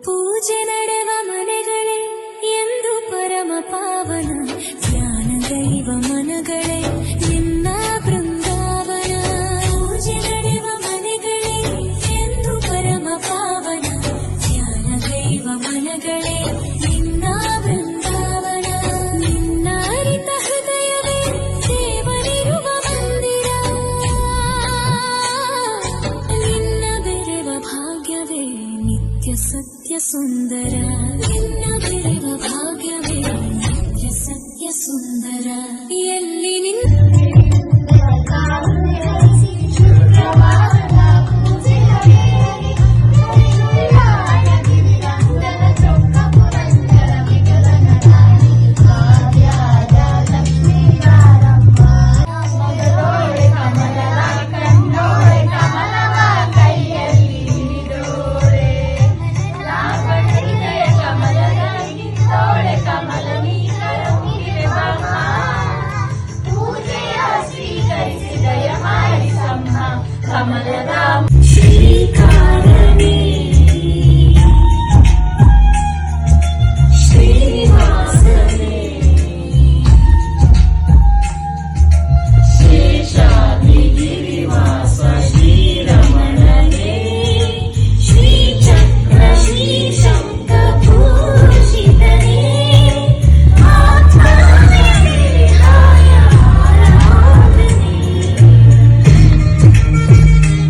ಪೂಜೆ ನಡೆವ ಮನೆಗಳೇ ಎಂದು ಪರಮ ಪಾವನ, ಧ್ಯಾನ ದೈವ ಮನಗಳೇ ನಿನ್ನ ಬೃಂದಾವನ. ಪೂಜೆ ನಡೆವ ಮನೆಗಳೇ ಎಂದು ಪರಮ ಪಾವನ, ಧ್ಯಾನ ದೈವ ಮನಗಳೇ ನಿನ್ನ ಬೃಂದಾವನ. ನಿನ್ನ ಅರಿತ ಹೃದಯವೇ ದೇವರಿರುವ ಮಂದಿರ, ನಿನ್ನ ಬೆರೆವ ಭಾಗ್ಯವೇ ನಿತ್ಯ ಸತ್ಯ ಸುಂದರ. ನಿನ್ನ ಬೆರೆವ ಭಾಗ್ಯವೇ ನಿತ್ಯ ಸತ್ಯ ಸುಂದರ. ಎಲ್ಲಿ ನಿನ್ನ ಕಮಲದ